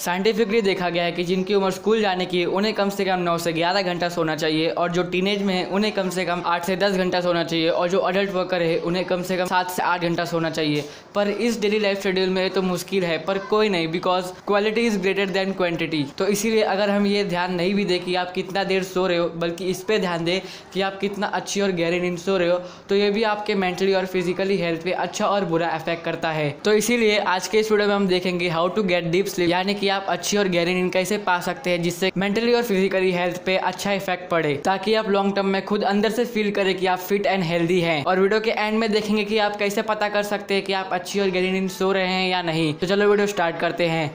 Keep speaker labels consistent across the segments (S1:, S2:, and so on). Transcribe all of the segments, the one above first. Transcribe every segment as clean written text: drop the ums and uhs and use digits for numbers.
S1: Scientifically देखा गया है कि जिनकी उम्र स्कूल जाने की उन्हें कम से कम 9 से 11 घंटा सोना चाहिए, और जो टीनेज में है उन्हें कम से कम 8 से 10 घंटा सोना चाहिए, और जो अडल्ट वर्कर है उन्हें कम से कम 7 से 8 घंटा सोना चाहिए। पर इस डेली लाइफ शेड्यूल में तो मुश्किल है, पर कोई नहीं, because quality is greater than quantity. तो इसीलिए अगर हम ये ध्यान नहीं भी दें कि आप कितना देर सो रहे हो, बल्कि इस पे ध्यान दें कि आप कितना अच्छी और गहरी नींद सो रहे हो, तो ये भी आपके मेंटली और फिजिकली हेल्थ पे अच्छा और बुरा इफेक्ट करता है। तो इसीलिए आज के इस वीडियो में हम देखेंगे how to get deep sleep, यानी कि आप अच्छी और गहरी नींद कैसे पा सकते हैं जिससे मेंटली और फिजिकली हेल्थ पे अच्छा इफेक्ट पड़े, ताकि आप लॉन्ग टर्म में खुद अंदर से फील करें कि आप फिट एंड हेल्दी हैं। और वीडियो के एंड में देखेंगे कि आप कैसे पता कर सकते हैं कि आप अच्छी और गहरी नींद सो रहे हैं या नहीं। तो चलो वीडियो स्टार्ट करते हैं।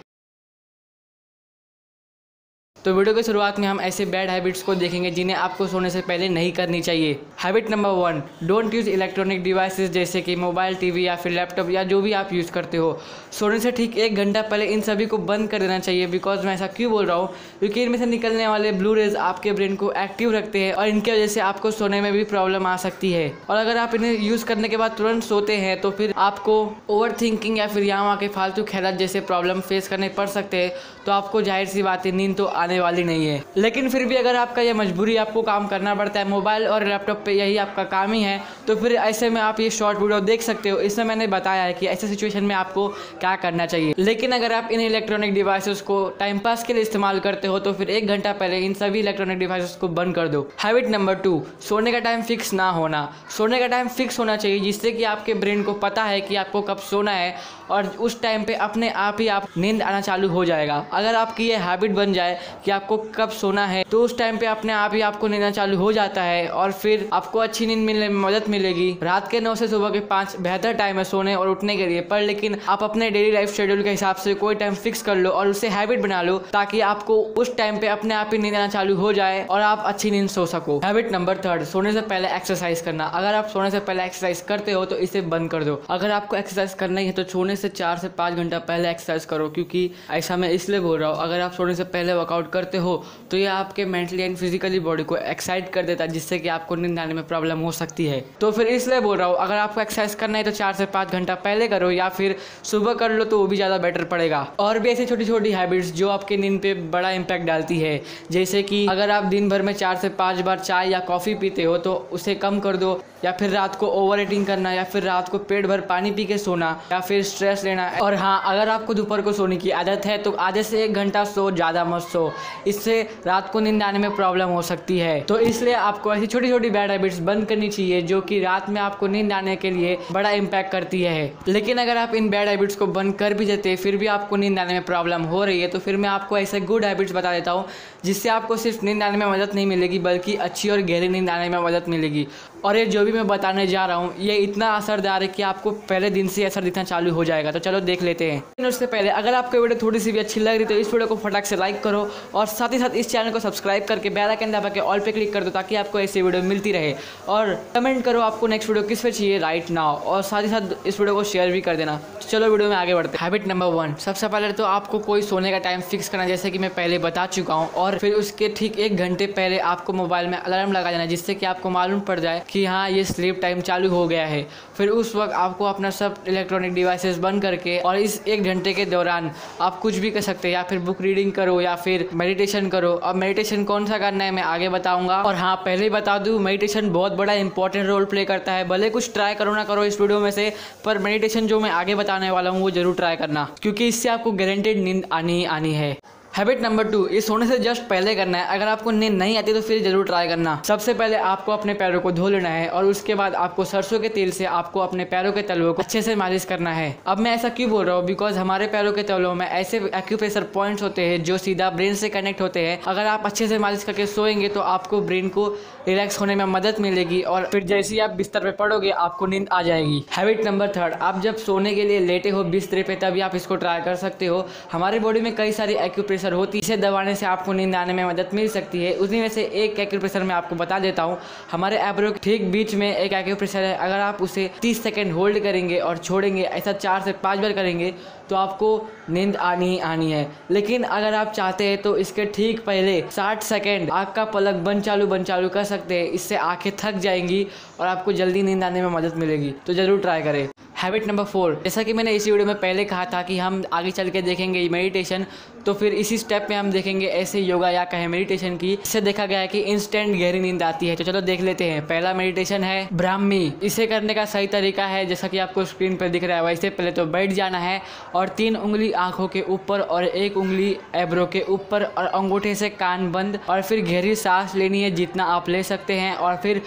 S1: तो वीडियो की शुरुआत में हम ऐसे बैड हैबिट्स को देखेंगे जिन्हें आपको सोने से पहले नहीं करनी चाहिए। Habit number 1, don't use electronic devices जैसे कि मोबाइल, टीवी या फिर लैपटॉप या जो भी आप यूज़ करते हो। सोने से ठीक 1 घंटा पहले इन सभी को बंद कर देना चाहिए। बिकॉज मैं ऐसा क्यों बोल रहा हूँ, क्योंकि इनमें से निकलने वाले ब्लू रेज आपके ब्रेन को एक्टिव रखते हैं और इनकी वजह से आपको सोने में भी प्रॉब्लम आ सकती है। और अगर आप इन्हें यूज़ करने के बाद तुरंत सोते हैं तो फिर आपको ओवर थिंकिंग या फिर यहाँ वहाँ के फालतू ख्यालात जैसे प्रॉब्लम फेस करने पड़ सकते हैं। तो आपको जाहिर सी बात है नींद तो आने वाली नहीं है। लेकिन फिर भी अगर आपका ये मजबूरी, आपको काम करना पड़ता है, मोबाइल और लैपटॉप पे यही आपका काम ही है, तो फिर ऐसे में आप ये शॉर्ट वीडियो देख सकते हो। इसमें मैंने बताया है कि ऐसे सिचुएशन में आपको क्या करना चाहिए। लेकिन अगर आप इन इलेक्ट्रॉनिक डिवाइसेस को टाइम पास के लिए इस्तेमाल करते हो तो फिर 1 घंटा पहले इन सभी इलेक्ट्रॉनिक डिवाइसेस को बंद कर दो। हैबिट नंबर 2, सोने का टाइम फिक्स ना होना। सोने का टाइम फिक्स होना चाहिए जिससे कि आपके ब्रेन को पता है कि आपको कब सोना है, और उस टाइम पे अपने आप ही आप नींद आना चालू हो जाएगा। अगर आपकी ये हैबिट बन जाए कि आपको कब सोना है, तो उस टाइम पे अपने आप ही आपको नींद आना चालू हो जाता है और फिर आपको अच्छी नींद मिलने में मदद मिलेगी। रात के 9 से सुबह के 5 बेहतर टाइम है सोने और उठने के लिए। पर लेकिन आप अपने डेली लाइफ शेड्यूल के हिसाब से कोई टाइम फिक्स कर लो और उसे हैबिट बना लो, ताकि आपको उस टाइम पे अपने आप ही नींद आना चालू हो जाए और आप अच्छी नींद सो सको। हैबिट नंबर 3, सोने से पहले एक्सरसाइज करना। अगर आप सोने से पहले एक्सरसाइज करते हो तो इसे बंद कर दो। अगर आपको एक्सरसाइज करना ही है तो सोने से 4 से 5 घंटा पहले एक्सरसाइज करो, क्योंकि ऐसा मैं इसलिए बोल रहा हूँ। अगर आप सोने से पहले वर्कआउट करते हो तो ये आपके मेंटली एंड फिजिकली बॉडी को एक्साइट कर देता है, जिससे कि आपको नींद आने में प्रॉब्लम हो सकती है। तो फिर इसलिए बोल रहा हूँ, अगर आपको एक्सरसाइज करना है तो 4 से 5 घंटा पहले करो, या फिर सुबह कर लो तो वो भी ज़्यादा बेटर पड़ेगा। और भी ऐसी छोटी छोटी हैबिट्स जो आपके नींद पे बड़ा इंपैक्ट डालती है, जैसे कि अगर आप दिन भर में 4 से 5 बार चाय या कॉफ़ी पीते हो तो उसे कम कर दो, या फिर रात को ओवर ईटिंग करना, या फिर रात को पेट भर पानी पी के सोना, या फिर स्ट्रेस लेना। और हाँ, अगर आपको दोपहर को सोने की आदत है तो आधे से 1 घंटा सो, ज़्यादा मत सो। इससे रात को नींद आने में प्रॉब्लम हो सकती है। तो इसलिए आपको ऐसी छोटी छोटी बैड हैबिट्स बंद करनी चाहिए जो कि रात में आपको नींद आने के लिए बड़ा इम्पैक्ट करती है। लेकिन अगर आप इन बैड हैबिट्स को बंद कर भी देते फिर भी आपको नींद आने में प्रॉब्लम हो रही है, तो फिर मैं आपको ऐसे गुड हैबिट्स बता देता हूँ जिससे आपको सिर्फ नींद आने में मदद नहीं मिलेगी, बल्कि अच्छी और गहरी नींद आने में मदद मिलेगी। और ये जो भी मैं बताने जा रहा हूँ ये इतना असरदार है कि आपको पहले दिन से असर दिखना चालू हो जाएगा। तो चलो देख लेते हैं। लेकिन उससे पहले अगर आपको वीडियो थोड़ी सी भी अच्छी लग रही तो इस वीडियो को फटाक से लाइक करो, और साथ ही साथ इस चैनल को सब्सक्राइब करके बेल आइकन दबा के ऑल पे क्लिक कर दो, ताकि आपको ऐसी वीडियो मिलती रहे। और कमेंट करो आपको नेक्स्ट वीडियो किस पे चाहिए राइट नाउ, और साथ ही साथ इस वीडियो को शेयर भी कर देना। तो चलो वीडियो में आगे बढ़ते हैं। हैबिट नंबर 1, सबसे पहले तो आपको कोई सोने का टाइम फिक्स करना, जैसे कि मैं पहले बता चुका हूँ। और फिर उसके ठीक 1 घंटे पहले आपको मोबाइल में अलार्म लगा देना, जिससे कि आपको मालूम पड़ जाए कि हाँ ये स्लीप टाइम चालू हो गया है। फिर उस वक्त आपको अपना सब इलेक्ट्रॉनिक डिवाइसेस बंद करके और इस 1 घंटे के दौरान आप कुछ भी कर सकते हैं, या फिर बुक रीडिंग करो या फिर मेडिटेशन करो। अब मेडिटेशन कौन सा करना है मैं आगे बताऊंगा। और हाँ, पहले ही बता दूं, मेडिटेशन बहुत बड़ा इंपॉर्टेंट रोल प्ले करता है। भले कुछ ट्राई करो ना करो इस वीडियो में से, पर मेडिटेशन जो मैं आगे बताने वाला हूँ वो जरूर ट्राई करना, क्योंकि इससे आपको गारंटेड नींद आनी ही आनी है। हैबिट नंबर 2, ये सोने से जस्ट पहले करना है। अगर आपको नींद नहीं आती तो फिर जरूर ट्राई करना। सबसे पहले आपको अपने पैरों को धो लेना है, और उसके बाद आपको सरसों के तेल से आपको अपने पैरों के तलवों को अच्छे से मालिश करना है। अब मैं ऐसा क्यों बोल रहा हूँ, बिकॉज हमारे पैरों के तलवों में ऐसे एक्यूप्रेशर पॉइंट्स होते हैं जो सीधा ब्रेन से कनेक्ट होते हैं। अगर आप अच्छे से मालिश करके सोएंगे तो आपको ब्रेन को रिलैक्स होने में मदद मिलेगी, और फिर जैसे ही आप बिस्तर पे पड़ोगे आपको नींद आ जाएगी। हैबिट नंबर 3, आप जब सोने के लिए लेटे हो बिस्तर पे तभी आप इसको ट्राई कर सकते हो। हमारे बॉडी में कई सारी एक्यूप्रेशर होती है, इसे दबाने से आपको नींद आने में मदद मिल सकती है। उसी में से एक एक्यूप्रेशर मैं आपको बता देता हूँ। हमारे एब्रो के ठीक बीच में एक एक्यूप्रेशर है। अगर आप उसे 30 सेकंड होल्ड करेंगे और छोड़ेंगे, ऐसा 4 से 5 बार करेंगे तो आपको नींद आनी ही आनी है। लेकिन अगर आप चाहते हैं तो इसके ठीक पहले 60 सेकंड आँख का पलक बंद चालू कर सकते हैं। इससे आंखें थक जाएंगी और आपको जल्दी नींद आने में मदद मिलेगी। तो जरूर ट्राई करें। हैबिट नंबर 4, जैसा कि मैंने इसी वीडियो में पहले कहा था कि हम आगे चल के देखेंगे मेडिटेशन, तो फिर इसी स्टेप में हम देखेंगे ऐसे योगा या कहे मेडिटेशन की, इससे देखा गया है कि इंस्टेंट गहरी नींद आती है। तो चलो देख लेते हैं। पहला मेडिटेशन है ब्राह्मी। इसे करने का सही तरीका है जैसा कि आपको स्क्रीन पर दिख रहा है वैसे पहले तो बैठ जाना है और 3 उंगली आंखों के ऊपर और 1 उंगली एब्रो के ऊपर और अंगूठे से कान बंद, और फिर गहरी सांस लेनी है जितना आप ले सकते हैं, और फिर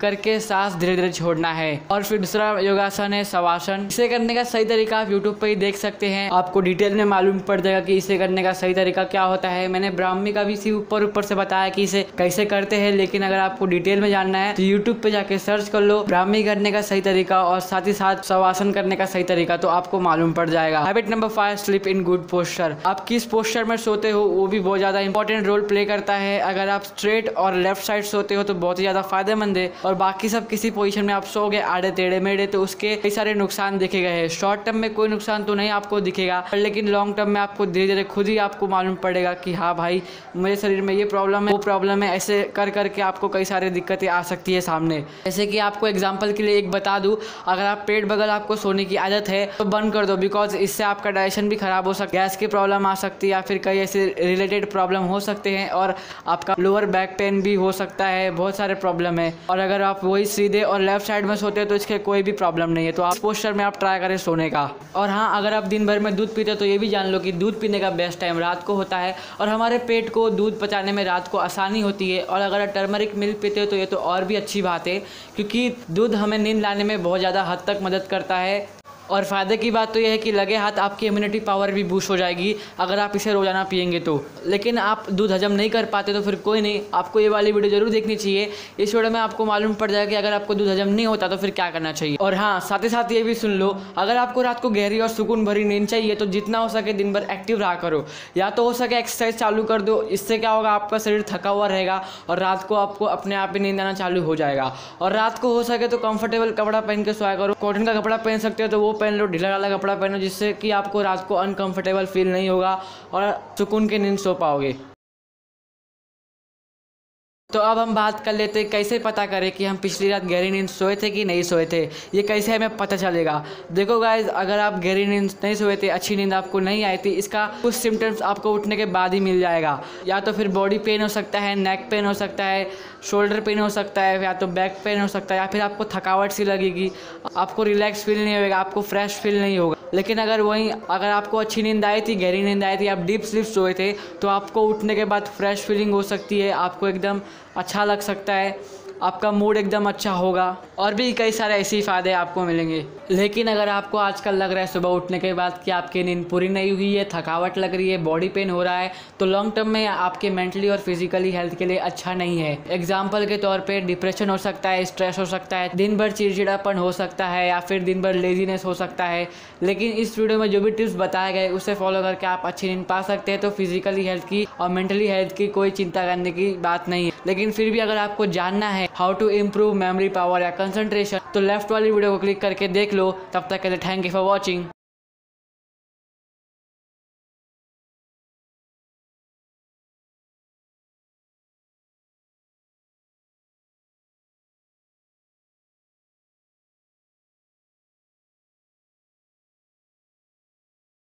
S1: करके सांस धीरे धीरे छोड़ना है। और फिर दूसरा योगासन है शवासन। इसे करने का सही तरीका आप यूट्यूब पर ही देख सकते हैं, आपको डिटेल में मालूम पड़ जाएगा कि इसे करने का सही तरीका क्या होता है। मैंने ब्राह्मी का भी इसी ऊपर से बताया कि इसे कैसे करते हैं, लेकिन अगर आपको डिटेल में जानना है तो यूट्यूब पे जाके सर्च कर लो ब्राह्मी करने का सही तरीका और साथ ही साथ शवासन करने का सही तरीका, तो आपको मालूम पड़ जाएगा। Habit number 5, sleep in good posture. आप किस पोस्चर में सोते हो वो भी बहुत ज्यादा इंपॉर्टेंट रोल प्ले करता है। अगर आप स्ट्रेट और लेफ्ट साइड सोते हो तो बहुत ही ज्यादा फायदेमंद है, और बाकी सब किसी पोजीशन में आप सोओगे आड़े टेढ़े मेढ़े तो उसके कई सारे नुकसान देखे गए हैं। शॉर्ट टर्म में कोई नुकसान तो नहीं आपको दिखेगा, लेकिन लॉन्ग टर्म में आपको धीरे धीरे खुद ही आपको मालूम पड़ेगा कि हाँ भाई मेरे शरीर में ये प्रॉब्लम है वो प्रॉब्लम है। ऐसे कर करके आपको कई सारी दिक्कतें आ सकती है सामने। जैसे कि आपको एग्जांपल के लिए एक बता दूं, अगर आप पेट बगल आपको सोने की आदत है तो बंद कर दो, बिकॉज इससे आपका डाइजेशन भी खराब हो सकता है, गैस की प्रॉब्लम आ सकती है या फिर कई ऐसे रिलेटेड प्रॉब्लम हो सकते हैं, और आपका लोअर बैक पेन भी हो सकता है। बहुत सारे प्रॉब्लम है। और अगर आप वही सीधे और लेफ्ट साइड में सोते हो तो इसके कोई भी प्रॉब्लम नहीं है। तो आप पोस्चर में आप ट्राई करें सोने का। और हाँ, अगर आप दिन भर में दूध पीते हो तो ये भी जान लो कि दूध पीने का बेस्ट टाइम रात को होता है, और हमारे पेट को दूध पचाने में रात को आसानी होती है। और अगर टर्मरिक मिल्क पीते हो तो ये तो और भी अच्छी बात है, क्योंकि दूध हमें नींद लाने में बहुत ज़्यादा हद तक मदद करता है। और फ़ायदे की बात तो यह है कि लगे हाथ आपकी इम्यूनिटी पावर भी बूस्ट हो जाएगी अगर आप इसे रोज़ाना पियेंगे तो। लेकिन आप दूध हजम नहीं कर पाते तो फिर कोई नहीं, आपको ये वाली वीडियो जरूर देखनी चाहिए। इस वीडियो में आपको मालूम पड़ जाएगा कि अगर आपको दूध हजम नहीं होता तो फिर क्या करना चाहिए। और हाँ, साथ ही साथ ये भी सुन लो, अगर आपको रात को गहरी और सुकून भरी नींद चाहिए तो जितना हो सके दिन भर एक्टिव रहा करो, या तो हो सके एक्सरसाइज चालू कर दो। इससे क्या होगा, आपका शरीर थका हुआ रहेगा और रात को आपको अपने आप ही नींद आना चालू हो जाएगा। और रात को हो सके तो कंफर्टेबल कपड़ा पहन के सोया करो। कॉटन का कपड़ा पहन सकते हो तो वो पहन लो, ढीला ढाला कपड़ा पहनो, जिससे कि आपको रात को अनकंफर्टेबल फील नहीं होगा और सुकून की नींद सो पाओगे। तो अब हम बात कर लेते हैं कैसे पता करें कि हम पिछली रात गहरी नींद सोए थे कि नहीं सोए थे। ये कैसे हमें पता चलेगा। देखो गाइज, अगर आप गहरी नींद नहीं सोए थे, अच्छी नींद आपको नहीं आई थी, इसका कुछ सिम्टम्स आपको उठने के बाद ही मिल जाएगा। या तो फिर बॉडी पेन हो सकता है, नेक पेन हो सकता है, शोल्डर पेन हो सकता है, या तो बैक पेन हो सकता है, या फिर आपको थकावट सी लगेगी, आपको रिलैक्स फील नहीं होगा, आपको फ्रेश फील नहीं होगा। लेकिन अगर आपको अच्छी नींद आई थी, गहरी नींद आई थी, आप डीप स्लीप सोए थे, तो आपको उठने के बाद फ्रेश फीलिंग हो सकती है, आपको एकदम अच्छा लग सकता है, आपका मूड एकदम अच्छा होगा, और भी कई सारे ऐसे फ़ायदे आपको मिलेंगे। लेकिन अगर आपको आजकल लग रहा है सुबह उठने के बाद कि आपकी नींद पूरी नहीं हुई है, थकावट लग रही है, बॉडी पेन हो रहा है, तो लॉन्ग टर्म में आपके मेंटली और फिजिकली हेल्थ के लिए अच्छा नहीं है। एग्जाम्पल के तौर पे डिप्रेशन हो सकता है, स्ट्रेस हो सकता है, दिन भर चिड़चिड़ापन हो सकता है, या फिर दिन भर लेजीनेस हो सकता है। लेकिन इस वीडियो में जो भी टिप्स बताए गए उसे फॉलो करके आप अच्छी नींद पा सकते हैं। तो फिजिकली हेल्थ की और मेंटली हेल्थ की कोई चिंता करने की बात नहीं है। लेकिन फिर भी अगर आपको जानना है how to improve memory power या कंसंट्रेशन, तो लेफ्ट वाली वीडियो को क्लिक करके देख लो। तब तक के लिए थैंक यू फॉर वॉचिंग।